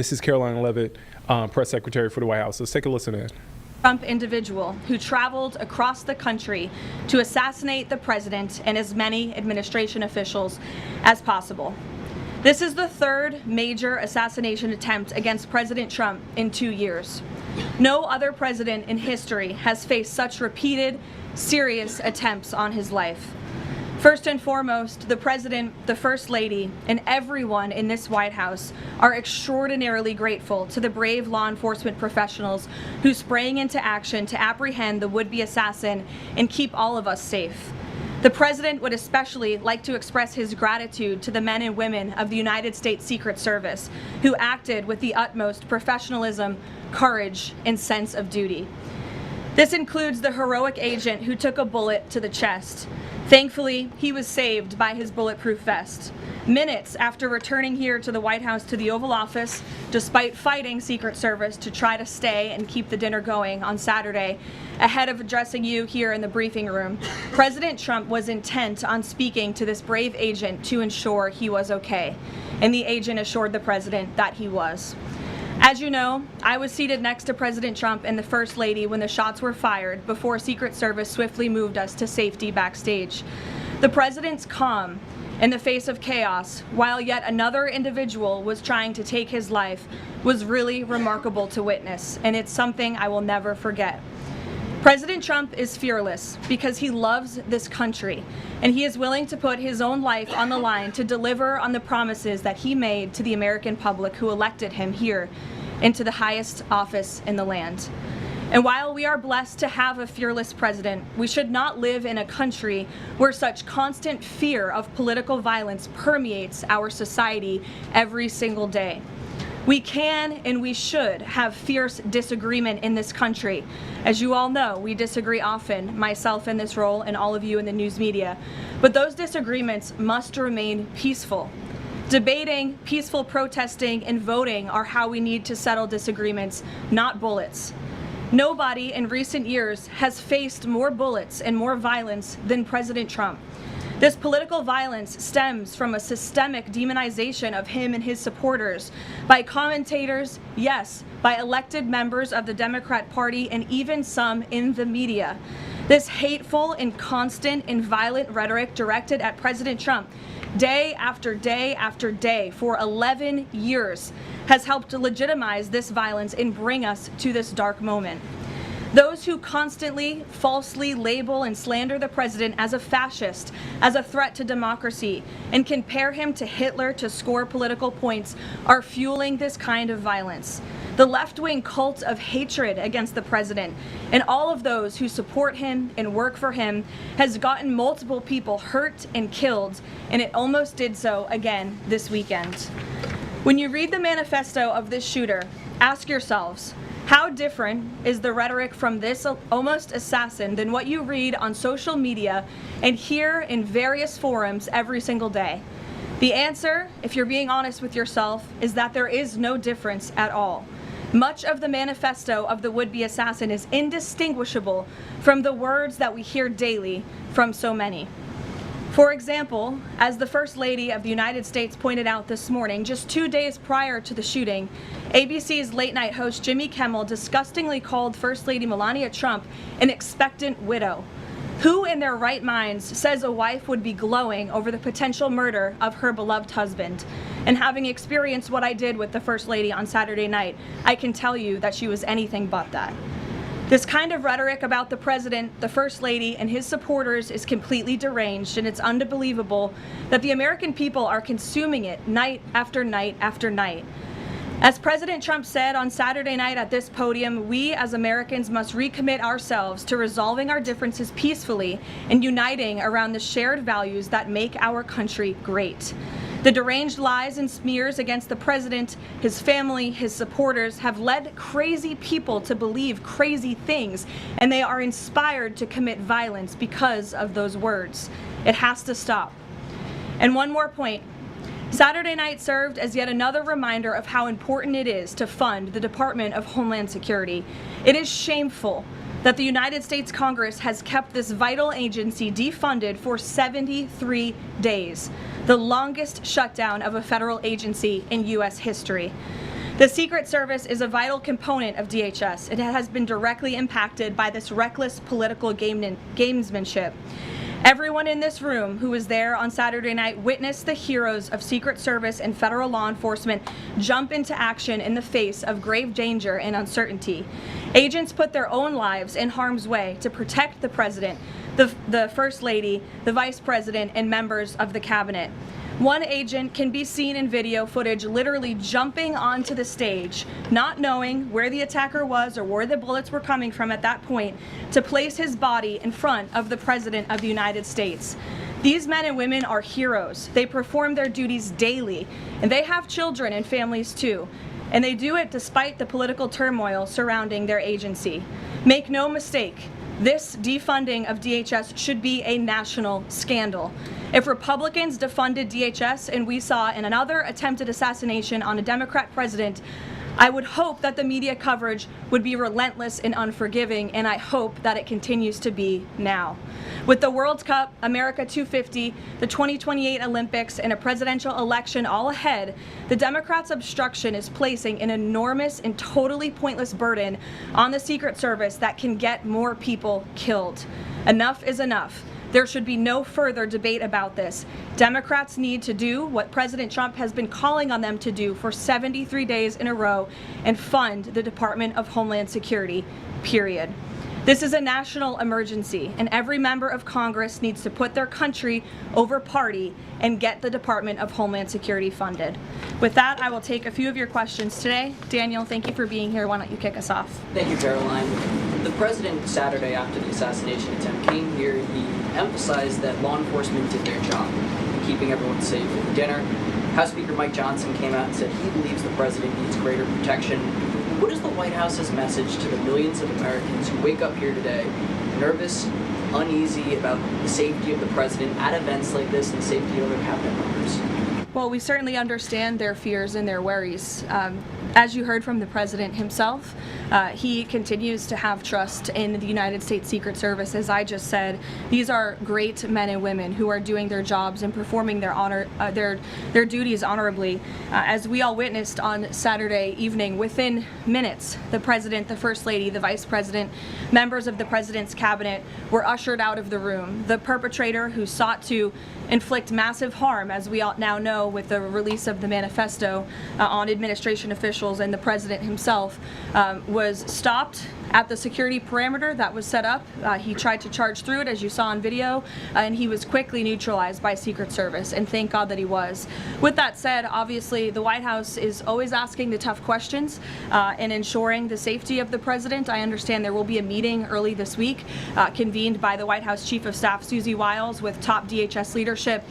This is Caroline Leavitt, Press Secretary for the White House. Let's take a listen in. Trump individual who traveled across the country to assassinate the president and as many administration officials as possible. This is the third major assassination attempt against President Trump in 2 years. No other president in history has faced such repeated, serious attempts on his life. First and foremost, the President, the First Lady, and everyone in this White House are extraordinarily grateful to the brave law enforcement professionals who sprang into action to apprehend the would-be assassin and keep all of us safe. The President would especially like to express his gratitude to the men and women of the United States Secret Service who acted with the utmost professionalism, courage, and sense of duty. This includes the heroic agent who took a bullet to the chest. Thankfully, he was saved by his bulletproof vest. Minutes after returning here to the White House to the Oval Office, despite fighting Secret Service to try to stay and keep the dinner going on Saturday, ahead of addressing you here in the briefing room, President Trump was intent on speaking to this brave agent to ensure he was okay, and the agent assured the President that he was. As you know, I was seated next to President Trump and the First Lady when the shots were fired before Secret Service swiftly moved us to safety backstage. The President's calm in the face of chaos, while yet another individual was trying to take his life, was really remarkable to witness, and it's something I will never forget. President Trump is fearless because he loves this country, and he is willing to put his own life on the line to deliver on the promises that he made to the American public who elected him here into the highest office in the land. And while we are blessed to have a fearless president, we should not live in a country where such constant fear of political violence permeates our society every single day. We can and we should have fierce disagreement in this country. As you all know, we disagree often, myself in this role and all of you in the news media. But those disagreements must remain peaceful. Debating, peaceful protesting, and voting are how we need to settle disagreements, not bullets. Nobody in recent years has faced more bullets and more violence than President Trump. This political violence stems from a systemic demonization of him and his supporters by commentators, yes, by elected members of the Democrat Party, and even some in the media. This hateful and constant and violent rhetoric directed at President Trump day after day after day for 11 years has helped to legitimize this violence and bring us to this dark moment. Those who constantly falsely label and slander the president as a fascist, as a threat to democracy, and compare him to Hitler to score political points are fueling this kind of violence. The left-wing cult of hatred against the president and all of those who support him and work for him has gotten multiple people hurt and killed, and it almost did so again this weekend. When you read the manifesto of this shooter, ask yourselves, how different is the rhetoric from this almost assassin than what you read on social media and hear in various forums every single day? The answer, if you're being honest with yourself, is that there is no difference at all. Much of the manifesto of the would-be assassin is indistinguishable from the words that we hear daily from so many. For example, as the First Lady of the United States pointed out this morning, just 2 days prior to the shooting, ABC's late-night host Jimmy Kimmel disgustingly called First Lady Melania Trump an expectant widow. Who in their right minds says a wife would be glowing over the potential murder of her beloved husband? And having experienced what I did with the First Lady on Saturday night, I can tell you that she was anything but that. This kind of rhetoric about the president, the First Lady, and his supporters is completely deranged, and it's unbelievable that the American people are consuming it night after night after night. As President Trump said on Saturday night at this podium, we as Americans must recommit ourselves to resolving our differences peacefully and uniting around the shared values that make our country great. The deranged lies and smears against the president, his family, his supporters have led crazy people to believe crazy things, and they are inspired to commit violence because of those words. It has to stop. And one more point. Saturday night served as yet another reminder of how important it is to fund the Department of Homeland Security. It is shameful that the United States Congress has kept this vital agency defunded for 73 days, the longest shutdown of a federal agency in U.S. history. The Secret Service is a vital component of DHS. It has been directly impacted by this reckless political gamesmanship. Everyone in this room who was there on Saturday night witnessed the heroes of Secret Service and federal law enforcement jump into action in the face of grave danger and uncertainty. Agents put their own lives in harm's way to protect the president, the First Lady, the Vice President, and members of the cabinet. One agent can be seen in video footage literally jumping onto the stage, not knowing where the attacker was or where the bullets were coming from at that point, to place his body in front of the President of the United States. These men and women are heroes. They perform their duties daily, and they have children and families too. And they do it despite the political turmoil surrounding their agency. Make no mistake, this defunding of DHS should be a national scandal. If Republicans defunded DHS and we saw in another attempted assassination on a Democrat president, I would hope that the media coverage would be relentless and unforgiving, and I hope that it continues to be now. With the World Cup, America 250, the 2028 Olympics, and a presidential election all ahead, the Democrats' obstruction is placing an enormous and totally pointless burden on the Secret Service that can get more people killed. Enough is enough. There should be no further debate about this. Democrats need to do what President Trump has been calling on them to do for 73 days in a row and fund the Department of Homeland Security, period. This is a national emergency, and every member of Congress needs to put their country over party and get the Department of Homeland Security funded. With that, I will take a few of your questions today. Daniel, thank you for being here. Why don't you kick us off? Thank you, Caroline. The president, Saturday after the assassination attempt, came here. He emphasized that law enforcement did their job, keeping everyone safe at the dinner. House Speaker Mike Johnson came out and said he believes the president needs greater protection. What is the White House's message to the millions of Americans who wake up here today nervous, uneasy about the safety of the president at events like this and the safety of other cabinet members? Well, we certainly understand their fears and their worries. As you heard from the president himself, he continues to have trust in the United States Secret Service. As I just said, these are great men and women who are doing their jobs and performing their duties honorably. As we all witnessed on Saturday evening, within minutes, the president, the First Lady, the Vice President, members of the president's cabinet were ushered out of the room. The perpetrator who sought to inflict massive harm, as we all now know with the release of the manifesto on administration officials and the president himself, was stopped at the security perimeter that was set up. He tried to charge through it, as you saw on video, and he was quickly neutralized by Secret Service, and thank God that he was. With that said, obviously the White House is always asking the tough questions and ensuring the safety of the president. I understand there will be a meeting early this week convened by the White House Chief of Staff Susie Wiles with top DHS leadership,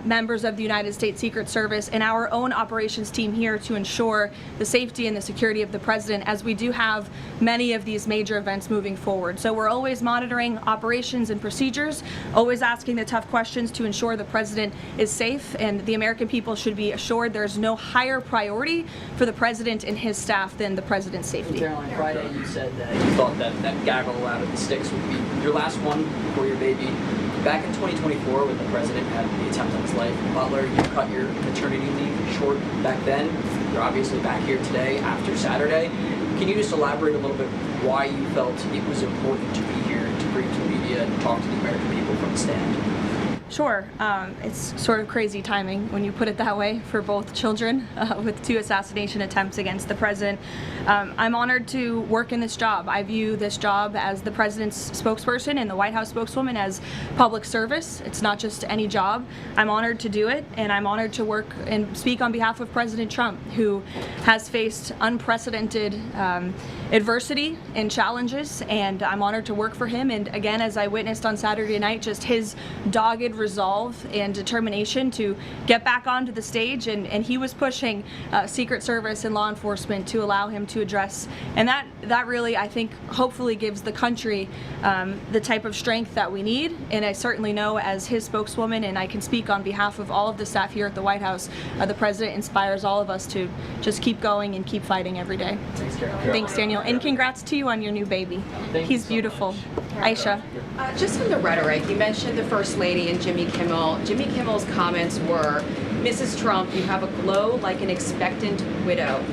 members of the United States Secret Service, and our own operations team here to ensure the safety and the security of the president, as we do have many of these major events moving forward. So we're always monitoring operations and procedures, always asking the tough questions to ensure the president is safe, and the American people should be assured there's no higher priority for the president and his staff than the president's safety. Caroline, Friday you said that you thought that gaggle out of the sticks would be your last one for your baby. Back in 2024, when the president had the attempt on his life in Butler, you cut your maternity leave short back then. You're obviously back here today after Saturday. Can you just elaborate a little bit why you felt it was important to be here to bring to the media and talk to the American people from the stand? Sure. It's sort of crazy timing when you put it that way for both children with 2 assassination attempts against the president. I'm honored to work in this job. I view this job as the president's spokesperson and the White House spokeswoman as public service. It's not just any job. I'm honored to do it, and I'm honored to work and speak on behalf of President Trump, who has faced unprecedented adversity and challenges, and I'm honored to work for him. And again, as I witnessed on Saturday night, just his dogged resolve and determination to get back onto the stage, and he was pushing Secret Service and law enforcement to allow him to address, and that really, I think, hopefully gives the country the type of strength that we need. And I certainly know, as his spokeswoman, and I can speak on behalf of all of the staff here at the White House, the president inspires all of us to just keep going and keep fighting every day. Thanks, Caroline. Thanks, Daniel, and congrats to you on your new baby. He's beautiful. Aisha. Just on the rhetoric, you mentioned the First Lady and Jimmy Kimmel. Jimmy Kimmel's comments were, "Mrs. Trump, you have a glow like an expectant widow."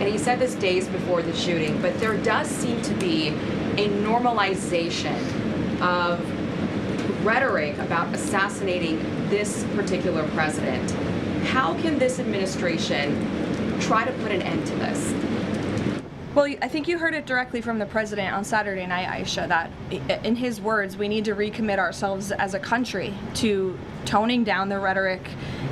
and he said this days before the shooting, but there does seem to be a normalization of rhetoric about assassinating this particular president. How can this administration try to put an end to this? Well, I think you heard it directly from the president on Saturday night, Aisha, that in his words, we need to recommit ourselves as a country to toning down the rhetoric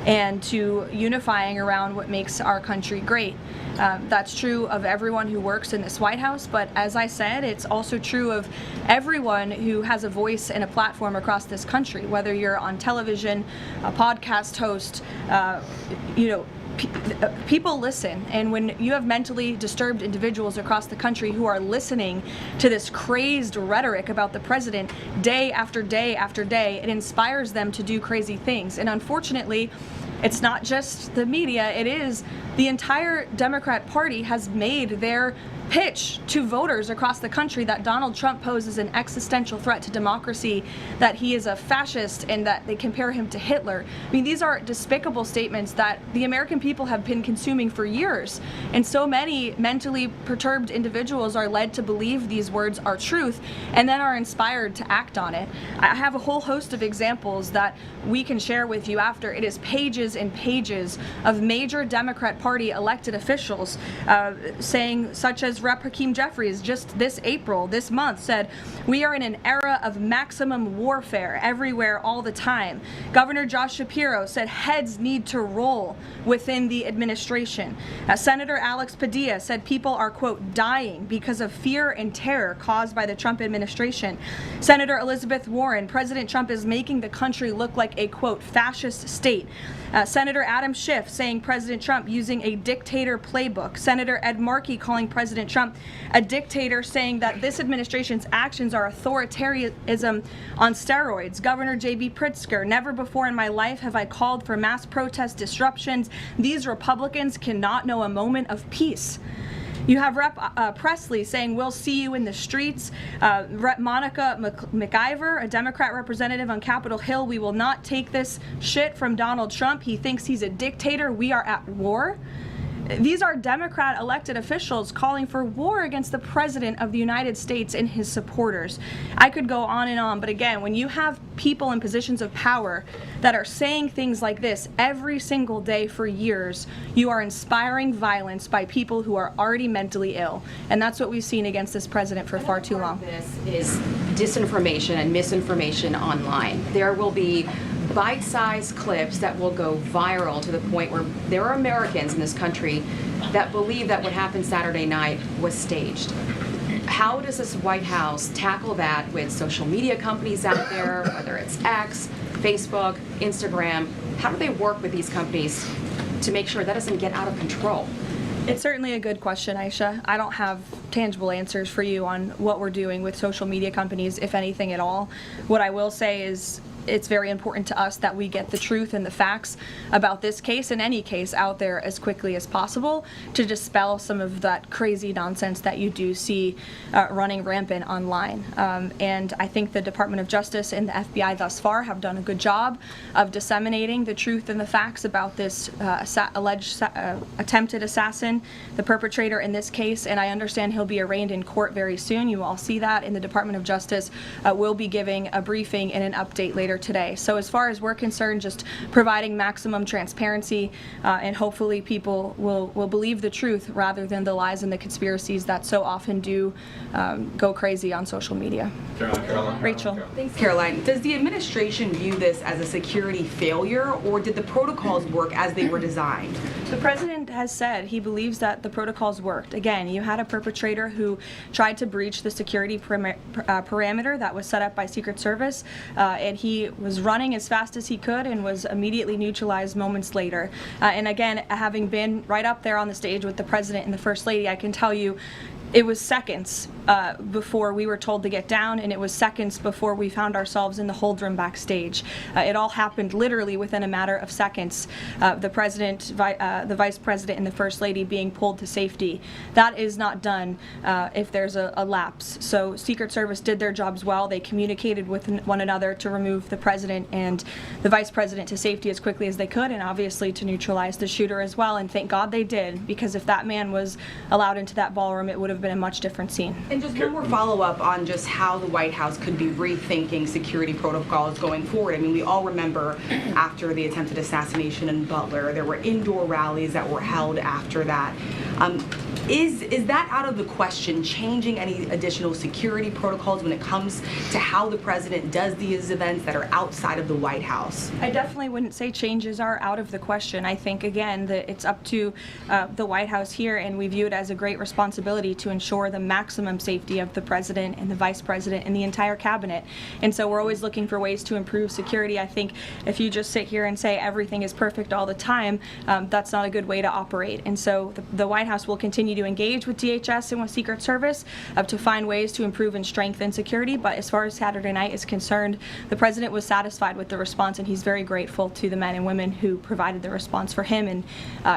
and to unifying around what makes our country great. That's true of everyone who works in this White House, but as I said, it's also true of everyone who has a voice and a platform across this country, whether you're on television, a podcast host, people listen, and when you have mentally disturbed individuals across the country who are listening to this crazed rhetoric about the president day after day after day, it inspires them to do crazy things. And unfortunately, it's not just the media, it is the entire Democrat Party has made their pitch to voters across the country that Donald Trump poses an existential threat to democracy, that he is a fascist, and that they compare him to Hitler. I mean, these are despicable statements that the American people have been consuming for years, and so many mentally perturbed individuals are led to believe these words are truth and then are inspired to act on it. I have a whole host of examples that we can share with you after. It is pages and pages of major Democrat Party elected officials saying, such as Rep. Hakeem Jeffries just this month said, "We are in an era of maximum warfare everywhere all the time." Governor Josh Shapiro said heads need to roll within the administration. Senator Alex Padilla said people are, quote, dying because of fear and terror caused by the Trump administration. Senator Elizabeth Warren, President Trump is making the country look like a, quote, fascist state. Senator Adam Schiff saying President Trump using a dictator playbook. Senator Ed Markey calling President Trump a dictator, saying that this administration's actions are authoritarianism on steroids. Governor J.B. Pritzker, never before in my life have I called for mass protest disruptions. These Republicans cannot know a moment of peace. You have Rep. Presley saying, "We'll see you in the streets." Rep. Monica McIver, a Democrat representative on Capitol Hill, "We will not take this shit from Donald Trump. He thinks he's a dictator. We are at war." These are Democrat elected officials calling for war against the President of the United States and his supporters. I could go on and on, but again, when you have people in positions of power that are saying things like this every single day for years, you are inspiring violence by people who are already mentally ill. And that's what we've seen against this president for far too long. This is disinformation and misinformation online. There will be bite-sized clips that will go viral to the point where there are Americans in this country that believe that what happened Saturday night was staged. How does this White House tackle that with social media companies out there, whether it's X, Facebook, Instagram? How do they work with these companies to make sure that doesn't get out of control? It's certainly a good question, Aisha. I don't have tangible answers for you on what we're doing with social media companies, if anything at all. What I will say is it's very important to us that we get the truth and the facts about this case and any case out there as quickly as possible to dispel some of that crazy nonsense that you do see running rampant online. And I think the Department of Justice and the FBI thus far have done a good job of disseminating the truth and the facts about this alleged attempted assassin, the perpetrator in this case, and I understand he'll be arraigned in court very soon. You all see that, and the Department of Justice will be giving a briefing and an update later today. So as far as we're concerned, just providing maximum transparency and hopefully people will believe the truth rather than the lies and the conspiracies that so often do go crazy on social media. Caroline. Rachel. Thanks, Caroline. Does the administration view this as a security failure, or did the protocols work as they were designed? The president has said he believes that the protocols worked. Again, you had a perpetrator who tried to breach the security parameter that was set up by Secret Service, and he was running as fast as he could and was immediately neutralized moments later. And again, having been right up there on the stage with the president and the first lady, I can tell you it was seconds before we were told to get down, and it was seconds before we found ourselves in the hold room backstage. It all happened literally within a matter of seconds. The president, the vice president, and the first lady being pulled to safety. That is not done if there's a lapse. So Secret Service did their jobs well. They communicated with one another to remove the president and the vice president to safety as quickly as they could, and obviously to neutralize the shooter as well. And thank God they did, because if that man was allowed into that ballroom, it would have been a much different scene. And just one more follow-up on just how the White House could be rethinking security protocols going forward. I mean, we all remember after the attempted assassination in Butler, there were indoor rallies that were held after that. Is that out of the question, changing any additional security protocols when it comes to how the president does these events that are outside of the White House? I definitely wouldn't say changes are out of the question. I think, again, that it's up to the White House here, and we view it as a great responsibility to ensure the maximum safety of the president and the vice president and the entire cabinet. And so we're always looking for ways to improve security. I think if you just sit here and say everything is perfect all the time, that's not a good way to operate. And so the White House will continue to engage with DHS and with Secret Service to find ways to improve and strengthen security. But as far as Saturday night is concerned, the president was satisfied with the response, and he's very grateful to the men and women who provided the response for him and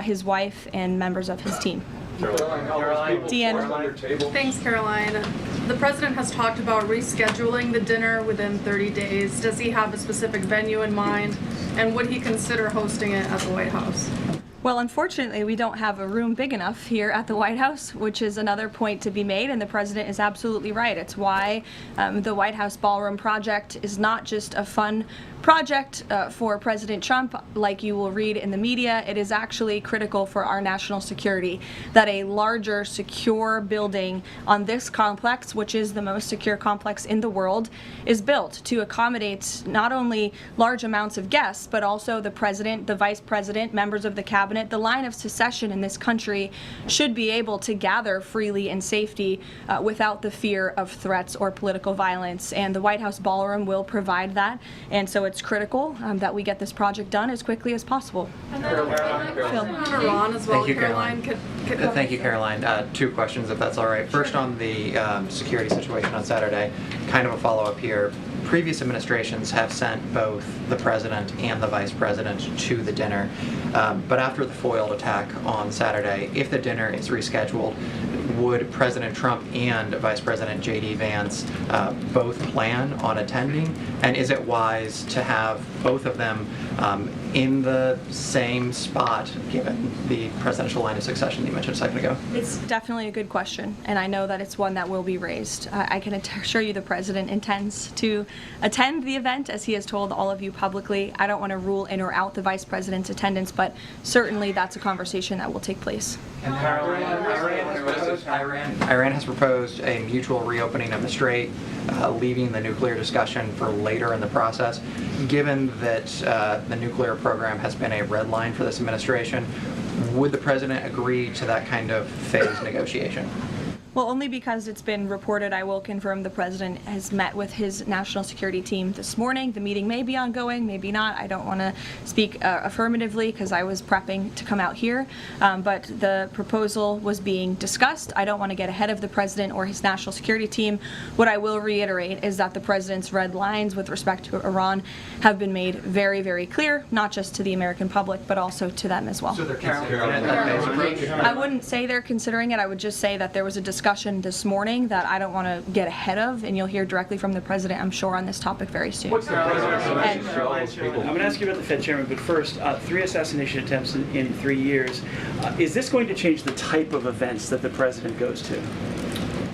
his wife and members of his team. Deanne. Thanks, Caroline. The president has talked about rescheduling the dinner within 30 days. Does he have a specific venue in mind, and would he consider hosting it at the White House? Well, unfortunately, we don't have a room big enough here at the White House, which is another point to be made, and the president is absolutely right. It's why the White House Ballroom project is not just a fun project for President Trump, like you will read in the media. It is actually critical for our national security that a larger, secure building on this complex, which is the most secure complex in the world, is built to accommodate not only large amounts of guests, but also the president, the vice president, members of the cabinet. The line of succession in this country should be able to gather freely in safety without the fear of threats or political violence. And the White House Ballroom will provide that. And so it's critical that we get this project done as quickly as possible. And then Iran as well. Thank you, Caroline. Thank you, Caroline. Two questions, if that's all right. First, on the security situation on Saturday, kind of a follow-up here. Previous administrations have sent both the president and the vice president to the dinner, but after the foiled attack on Saturday, if the dinner is rescheduled, would President Trump and Vice President J.D. Vance both plan on attending? And is it wise to have both of them in the same spot, given the presidential line of succession you mentioned a second ago? It's definitely a good question, and I know that it's one that will be raised. I can assure you the president intends to attend the event, as he has told all of you publicly. I don't want to rule in or out the vice president's attendance, but certainly that's a conversation that will take place. And Iran has proposed a mutual reopening of the Strait, leaving the nuclear discussion for later in the process. Given that the nuclear program has been a red line for this administration, would the president agree to that kind of phased negotiation? Well, only because it's been reported. I will confirm the president has met with his national security team this morning. The meeting may be ongoing, maybe not. I don't want to speak affirmatively because I was prepping to come out here, but the proposal was being discussed. I don't want to get ahead of the president or his national security team. What I will reiterate is that the president's red lines with respect to Iran have been made very, very clear, not just to the American public, but also to them as well. So they're considering that phased approach? I wouldn't say they're considering it. I would just say that there was a discussion this morning that I don't want to get ahead of, and you'll hear directly from the president, I'm sure, on this topic very soon. What's the president's I'm going to ask you about the Fed chairman, but first, 3 assassination attempts in 3 years. Is this going to change the type of events that the president goes to?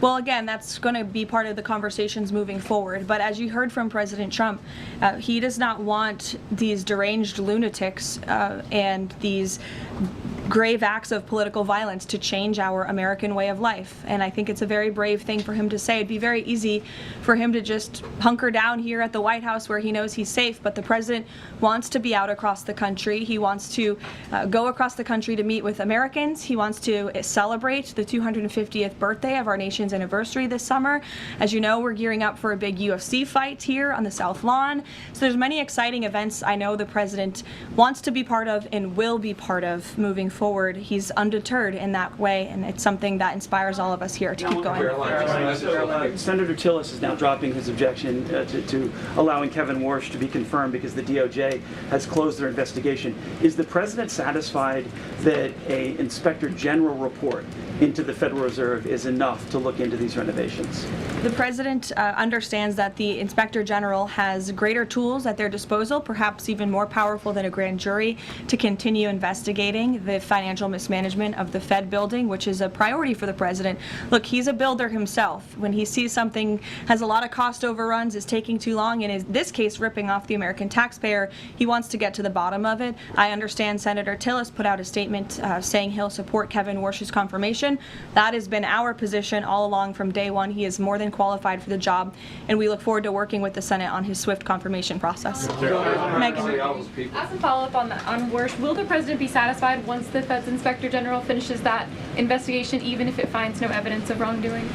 Well, again, that's going to be part of the conversations moving forward. But as you heard from President Trump, he does not want these deranged lunatics and these grave acts of political violence to change our American way of life. And I think it's a very brave thing for him to say. It'd be very easy for him to just hunker down here at the White House where he knows he's safe, but the president wants to be out across the country. He wants to go across the country to meet with Americans. He wants to celebrate the 250th birthday of our nation's anniversary this summer. As you know, we're gearing up for a big UFC fight here on the South Lawn. So there's many exciting events I know the president wants to be part of and will be part of moving forward. He's undeterred in that way, and it's something that inspires all of us here to keep going. Senator Tillis is now dropping his objection to allowing Kevin Warsh to be confirmed because the DOJ has closed their investigation. Is the president satisfied that a Inspector General report into the Federal Reserve is enough to look into these renovations? The president understands that the Inspector General has greater tools at their disposal, perhaps even more powerful than a grand jury, to continue investigating the financial mismanagement of the Fed building, which is a priority for the president. Look, he's a builder himself. When he sees something has a lot of cost overruns, is taking too long, and in this case ripping off the American taxpayer, he wants to get to the bottom of it. I understand Senator Tillis put out a statement saying he'll support Kevin Warsh's confirmation. That has been our position all along from day one. He is more than qualified for the job, and we look forward to working with the Senate on his swift confirmation process. Megan. As a follow-up on Warsh, will the president be satisfied once the Fed's Inspector General finishes that investigation, even if it finds no evidence of wrongdoing?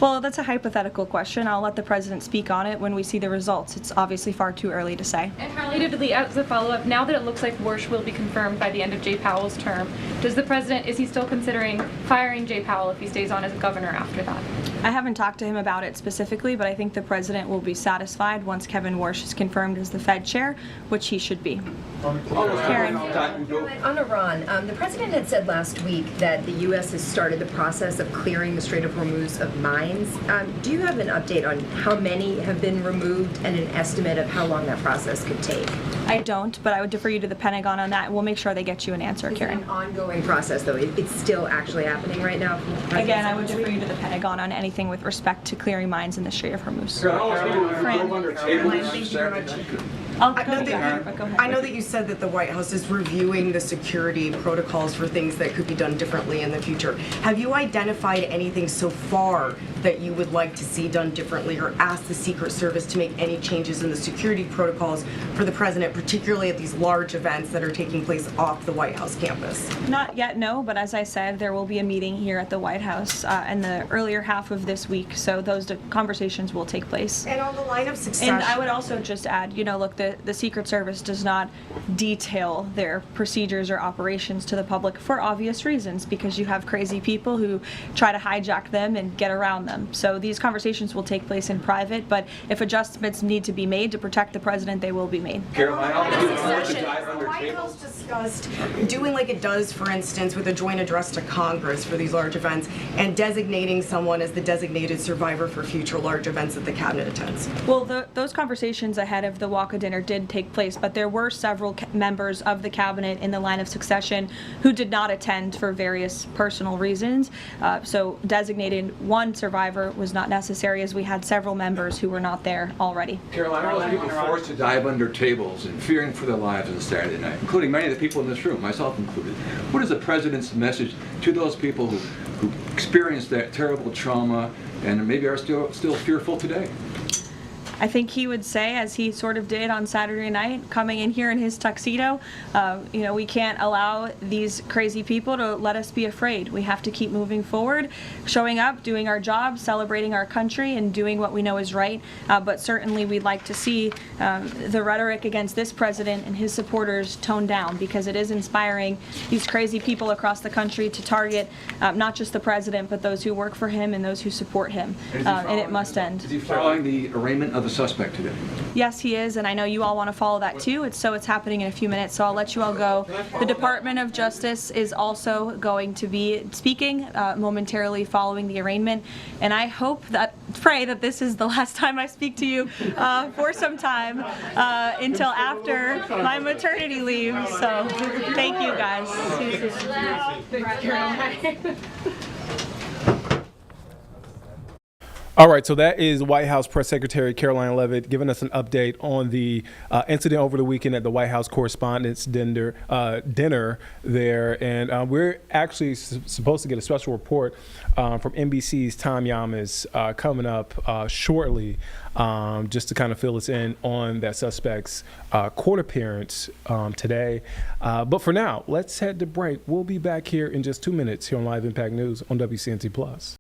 Well, that's a hypothetical question. I'll let the president speak on it when we see the results. It's obviously far too early to say. And relatedly, as a follow-up, now that it looks like Warsh will be confirmed by the end of Jay Powell's term, is he still considering firing Jay Powell if he stays on as governor after that? I haven't talked to him about it specifically, but I think the president will be satisfied once Kevin Warsh is confirmed as the Fed chair, which he should be. Karen. On Iran, the president had said last week that the U.S. has started the process of clearing the Strait of Hormuz of mines. Do you have an update on how many have been removed and an estimate of how long that process could take? I don't, but I would defer you to the Pentagon on that, and we'll make sure they get you an answer, Karen. It's an ongoing process, though. It's still actually happening right now. Again, I would defer you to the Pentagon on anything with respect to clearing mines in the Strait of Hormuz. I know that you said that the White House is reviewing the security protocols for things that could be done differently in the future. Have you identified anything so far that you would like to see done differently, or ask the Secret Service to make any changes in the security protocols for the president, particularly at these large events that are taking place off the White House campus? Not yet, no, but as I said, there will be a meeting here at the White House in the earlier half of this week, so those conversations will take place. And on the line of succession... And I would also just add, look, the Secret Service does not detail their procedures or operations to the public for obvious reasons, because you have crazy people who try to hijack them and get around them. So these conversations will take place in private, but if adjustments need to be made to protect the president, they will be made. Caroline, the White House discussed doing like it does, for instance, with a joint address to Congress for these large events, and designating someone as the designated survivor for future large events that the cabinet attends. Well, those conversations ahead of the walk of dinner did take place, but there were several members of the cabinet in the line of succession who did not attend for various personal reasons. So designated one survivor was not necessary, as we had several members who were not there already. Caroline, all those people forced to dive under tables and fearing for their lives on Saturday night, including many of the people in this room, myself included. What is the president's message to those people who experienced that terrible trauma and maybe are still fearful today? I think he would say, as he sort of did on Saturday night, coming in here in his tuxedo, we can't allow these crazy people to let us be afraid. We have to keep moving forward, showing up, doing our job, celebrating our country, and doing what we know is right. But certainly we'd like to see the rhetoric against this president and his supporters toned down, because it is inspiring these crazy people across the country to target not just the president, but those who work for him and those who support him. And it must end. Is he following the arraignment of the suspect today? Yes, he is, and I know you all want to follow that too. It's happening in a few minutes, so I'll let you all go. The Department of Justice is also going to be speaking momentarily following the arraignment, and I pray that this is the last time I speak to you for some time until after my maternity leave. So thank you guys. All right, so that is White House Press Secretary Karoline Leavitt giving us an update on the incident over the weekend at the White House Correspondents Dinner there. And we're actually supposed to get a special report from NBC's Tom Yamas coming up shortly, just to kind of fill us in on that suspect's court appearance today. But for now, let's head to break. We'll be back here in just 2 minutes here on Live Impact News on WCNT+.